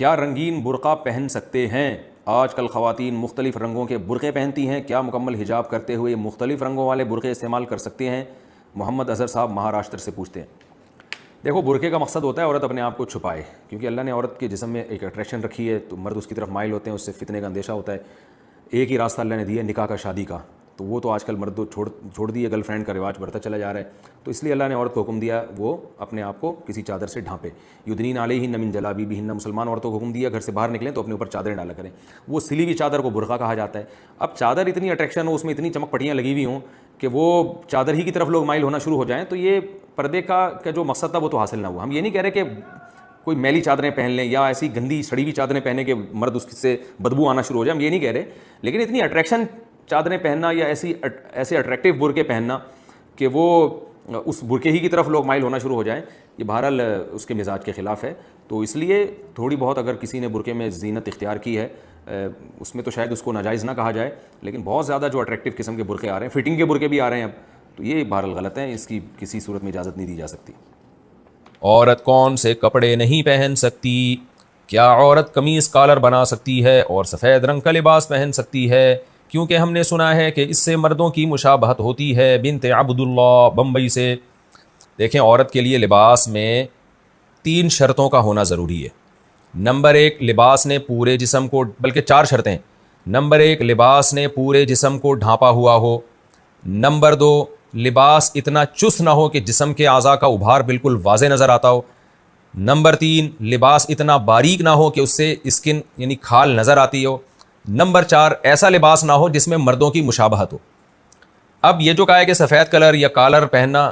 क्या रंगीन बुर्का पहन सकते हैं? आजकल ख़वातीन मुख्तलिफ़ रंगों के बुरक़े पहनती हैं। क्या मुकम्मल हिजाब करते हुए मुख्तलिफ़ रंगों वाले बुरक़े इस्तेमाल कर सकते हैं? मोहम्मद अज़हर साहब महाराष्ट्र से पूछते हैं। देखो, बुरक़े का मकसद होता है औरत अपने आप को छुपाए, क्योंकि अल्लाह ने औरत के जिस्म में एक अट्रैक्शन रखी है, तो मर्द उसकी तरफ माइल होते हैं, उससे फितने का अंदेशा होता है। एक ही रास्ता अल्लाह ने दिया है, निकाह का, शादी का, तो वो तो आजकल मर्द छोड़ दिए, गर्लफ्रेंड का रिवाज बढ़ता चला जा रहा है। तो इसलिए अल्लाह ने औरत को हुक्म दिया वो अपने आप को किसी चादर से ढांपे। युदनीन अलैहिन्ना मिन जलाबिबिहिन्ना, मुसलमान औरतों को हुक्म दिया घर से बाहर निकलें तो अपने ऊपर चादरें डाला करें। वो सिली हुई चादर को बुर्का कहा जाता है। अब चादर इतनी अट्रैक्शन हो, उसमें इतनी चमक पट्टियाँ लगी हुई हों कि वो चादर ही की तरफ लोग माइल होना शुरू हो जाएँ, तो ये पर्दे का जो मकसद था वो तो हासिल ना हुआ। हम ये नहीं कह रहे कि कोई मैली चादरें पहन लें या ऐसी गंदी सड़ी हुई चादरें पहने के मर्द उससे बदबू आना शुरू हो जाए, हम ये नहीं कह रहे। लेकिन इतनी अट्रैक्शन चादरें पहनना या ऐसे अट्रैक्टिव बुरके पहनना कि वो उस बुरके ही की तरफ लोग माइल होना शुरू हो जाएं, ये बहरहाल उसके मिजाज के ख़िलाफ़ है। तो इसलिए थोड़ी बहुत अगर किसी ने बुरके में ज़ीनत इख्तियार की है, उसमें तो शायद उसको नाजायज़ ना कहा जाए, लेकिन बहुत ज़्यादा जो अट्रैक्टिव किस्म के बुरके आ रहे हैं, फिटिंग के बुरके भी आ रहे हैं अब, तो ये बहरहाल गलत है। इसकी किसी सूरत में इजाज़त नहीं दी जा सकती। औरत कौन से कपड़े नहीं पहन सकती? क्या औरत कमीज़ कॉलर बना सकती है और सफ़ेद रंग का लिबास पहन सकती है? क्योंकि हमने सुना है कि इससे मर्दों की मुशाबहत होती है। बिनते अब्दुल्ला बम्बई से। देखें, औरत के लिए लिबास में 3 शर्तों का होना ज़रूरी है। नंबर 1, लिबास ने पूरे जिस्म को, बल्कि 4 शर्तें। नंबर 1, लिबास ने पूरे जिस्म को ढांपा हुआ हो। नंबर 2, लिबास इतना चुस्त ना हो कि जिस्म के आज़ा का उभार बिल्कुल वाज़े नज़र आता हो। नंबर 3, लिबास इतना बारीक ना हो कि उससे स्किन यानी खाल नज़र आती हो। नंबर 4, ऐसा लिबास ना हो जिसमें मर्दों की मुशाबहत हो। अब ये जो कहा है कि सफ़ेद कलर या कॉलर पहनना,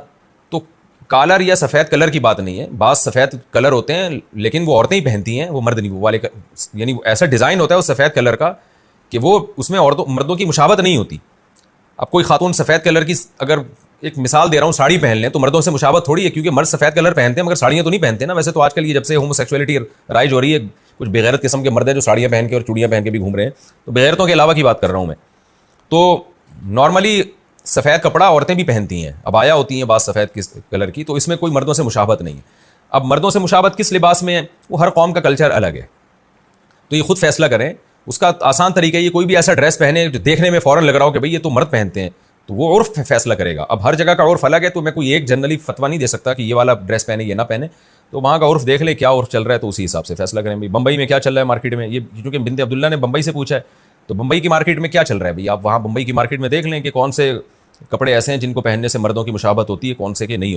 तो कॉलर या सफ़ेद कलर की बात नहीं है। बाज़ सफ़ेद कलर होते हैं लेकिन वो औरतें ही पहनती हैं, वो मर्द नहीं। वो वाले यानी ऐसा डिज़ाइन होता है उस सफ़ेद कलर का कि वो उसमें मर्दों की मुशाबहत नहीं होती। अब कोई खातून सफ़ेद कलर की, अगर एक मिसाल दे रहा हूँ, साड़ी पहन लें तो मर्दों से मुशाबहत थोड़ी है, क्योंकि मर्द सफ़ेद कलर पहनते हैं मगर साड़ियाँ तो नहीं पहनते ना। वैसे तो आजकल ये जब से होमोसेक्सुअलिटी राइज हो रही है, कुछ बेगैरत किस्म के मर्द हैं जो साड़ियाँ पहन के और चूड़ियाँ पहन के भी घूम रहे हैं, तो बेगैरतों के अलावा की बात कर रहा हूँ मैं। तो नॉर्मली सफ़ेद कपड़ा औरतें भी पहनती हैं, अबाया होती हैं बात सफ़ेद कलर की, तो इसमें कोई मर्दों से मुशाबहत नहीं है। अब मर्दों से मुशाबहत किस लिबास में है, वो हर कौम का कल्चर अलग है, तो ये खुद फैसला करें। उसका आसान तरीका ये, कोई भी ऐसा ड्रेस पहने जो देखने में फ़ौरन लग रहा हो कि भाई ये तो मर्द पहनते हैं, तो वो उर्फ फैसला करेगा। अब हर जगह का उर्फ अलग है, तो मैं कोई एक जनरली फतवा नहीं दे सकता कि ये वाला ड्रेस पहने ये ना पहने। तो वहाँ का उर्फ देख ले, क्या उर्फ चल रहा है, तो उसी हिसाब से फैसला करें। भाई बम्बई में क्या चल रहा है मार्केट में, ये क्योंकि बिनते अब्दुल्ला ने बम्बई से पूछा है, तो बम्बई की मार्केट में क्या चल रहा है भाई, आप वहाँ बम्बई की मार्केट में देख लें कि कौन से कपड़े ऐसे हैं जिनको पहनने से मर्दों की मुशाबहत होती है, कौन से के नहीं।